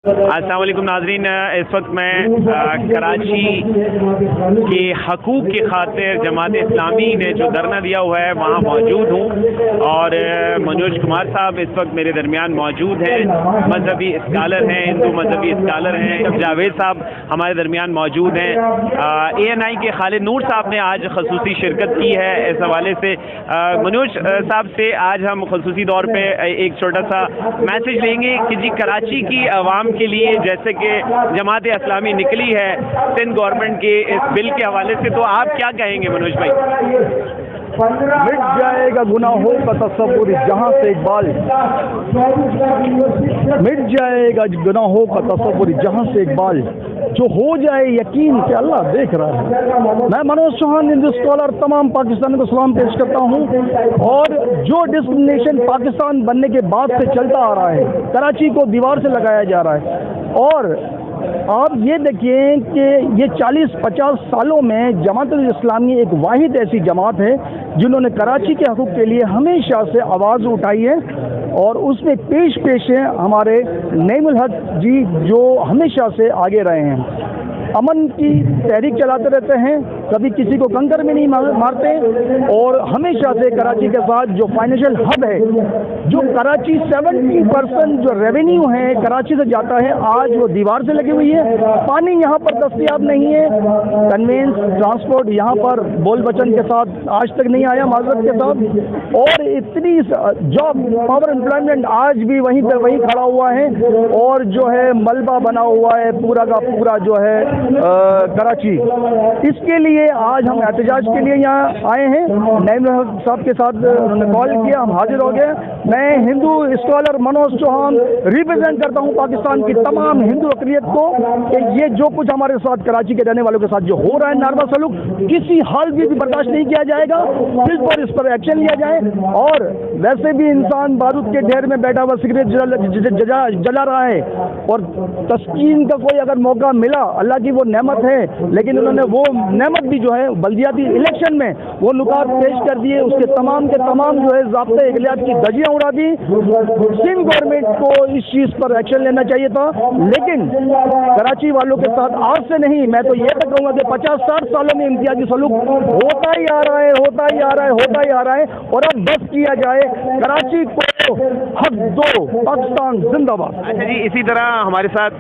अस्सलाम वालेकुम नाज़रीन, इस वक्त मैं कराची के हकूक़ की खातिर जमात इस्लामी ने जो धरना दिया हुआ है वहाँ मौजूद हूँ और मनोज कुमार साहब इस वक्त मेरे दरमियान मौजूद हैं। मजहबी स्कॉलर हैं, हिंदू मजहबी स्कॉलर हैं। जावेद साहब हमारे दरमियान मौजूद हैं। ANI के खालिद नूर साहब ने आज खसूसी शिरकत की है। इस हवाले से मनोज साहब से आज हम खसूसी तौर पर एक छोटा सा मैसेज लेंगे कि जी कराची की आवाम के लिए, जैसे कि जमात इस्लामी निकली है सिंध गवर्नमेंट के इस बिल के हवाले से, तो आप क्या कहेंगे मनोज भाई? मिट जाएगा गुनाहों का तसव्वुर जहां से इकबाल, मिट जाएगा गुनाहों का तसव्वुर जहां से इकबाल, जो हो जाए यकीन कि अल्लाह देख रहा है। मैं मनोज चौहान, हिंदू स्कॉलर, तमाम पाकिस्तान को सलाम पेश करता हूं। और जो डिस्क्रिमिनेशन पाकिस्तान बनने के बाद से चलता आ रहा है, कराची को दीवार से लगाया जा रहा है। और आप ये देखिए कि ये 40-50 सालों में जमात इस्लामी एक वाहिद ऐसी जमात है जिन्होंने कराची के हकूक़ के लिए हमेशा से आवाज़ उठाई है। और उसमें पेश हैं हमारे नईमुल हक जी, जो हमेशा से आगे रहे हैं, अमन की तहरीक चलाते रहते हैं, कभी किसी को कंकर में नहीं मारते। और हमेशा से कराची के साथ जो फाइनेंशियल हब है, जो कराची 70% जो रेवेन्यू है कराची से जाता है, आज वो दीवार से लगी हुई है। पानी यहाँ पर दस्तयाब नहीं है, कन्वेंस ट्रांसपोर्ट यहाँ पर बोल बचन के साथ आज तक नहीं आया, माजरत के साथ। और इतनी जॉब पावर एम्प्लॉयमेंट आज भी वहीं पर वहीं खड़ा हुआ है और जो है मलबा बना हुआ है पूरा का पूरा जो है कराची। इसके लिए आज हम एहतजाज के लिए यहाँ आए हैं। नईम साहब के साथ उन्होंने कॉल किया, हम हाजिर हो गए। मैं हिंदू स्कॉलर मनोज चौहान रिप्रेजेंट करता हूँ पाकिस्तान की तमाम हिंदू अक़लियत को कि ये जो कुछ हमारे साथ कराची के रहने वालों के साथ जो हो रहा है नारवा सलूक, किसी हाल में भी बर्दाश्त नहीं किया जाएगा। इस पर एक्शन लिया जाए। और वैसे भी इंसान बारूद के ढेर में बैठा हुआ सिगरेट जला रहा है और तस्कीन का कोई अगर मौका मिला, अल्लाह की वो नेमत है, लेकिन उन्होंने वो नेमत भी जो है बल्दियाती इलेक्शन में वो नुकात पेश कर दिए, उसके तमाम के तमाम जो है ज़ाब्ते इखलाक की धज्जियां उड़ा दी। सिंध गवर्नमेंट को इस चीज़ पर एक्शन लेना चाहिए था, लेकिन कराची वालों के साथ आज से नहीं, मैं तो ये तक कहूँगा कि 50-60 सालों में इम्तियाजी सलूक होता ही आ रहा है, होता ही आ रहा है, होता ही आ रहा है। और अब बस किया जाए, कराची को हक दो, पाकिस्तान जिंदाबाद। अच्छा जी, इसी तरह हमारे साथ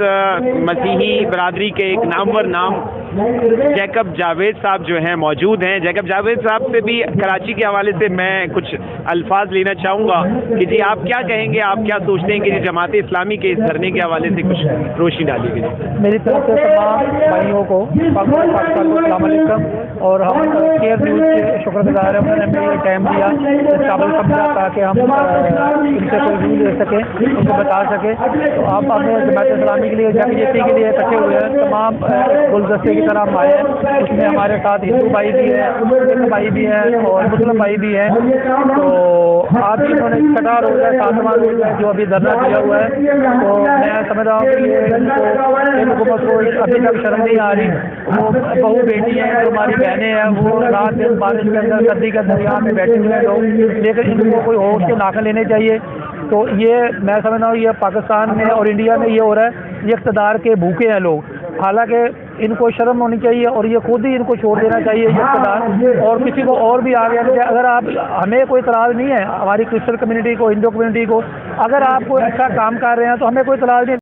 मसीही बरादरी के एक नामवर नाम जैकब जावेद साहब जो हैं मौजूद हैं। जैकब जावेद साहब से भी कराची के हवाले से मैं कुछ अल्फाज लेना चाहूँगा कि जी आप क्या कहेंगे, आप क्या सोचते हैं कि जी जमात इस्लामी के इस धरने के हवाले से कुछ रोशनी डालिए। मेरी तरफ से तमाम भाइयों को अस्सलाम वालेकुम। और हम केयर न्यूज़ के शुक्रगुजार हैं, उन्होंने हमें टाइम दिया इस काबिल समझा ताकि हम इनसे कोई व्यू ले सकें, उनको बता सकें। तो आप हमें जमात इस्लामी के लिए JPJ के लिए इकट्ठे हुए हैं, तमाम गुलदस्ते की तरह हम आए हैं। उसमें हमारे साथ हिंदू भाई भी हैं, सिख भाई भी हैं और मुस्लिम भाई भी हैं। तो आज इन्होंने छठा रोज है, 7वां रोज है जो अभी धरना दिया हुआ है। तो मैं समझ रहा हूँ कि इनको अभी तक शर्म नहीं आ रही। वो बहू बेटी हैं, जो हमारी बहनें हैं, वो रात दिन बारिश के अंदर सर्दी के अंदर यहाँ पे बैठे हुए हैं लोग, लेकिन इनको कोई होश के नाखन लेने चाहिए। तो ये मैं समझ रहा हूँ ये पाकिस्तान में और इंडिया में ये हो रहा है, ये इक़्तिदार के भूखे हैं लोग। हालांकि इनको शर्म होनी चाहिए और ये खुद ही इनको छोड़ देना चाहिए ये इक़्तिदार, और किसी को और भी आगे आना चाहिए। अगर आप, हमें कोई इतराज़ नहीं है, हमारी क्रिश्चियन कम्युनिटी को, हिंदू कम्युनिटी को, अगर आप कोई अच्छा काम कर रहे हैं तो हमें कोई इतराज़ नहीं है।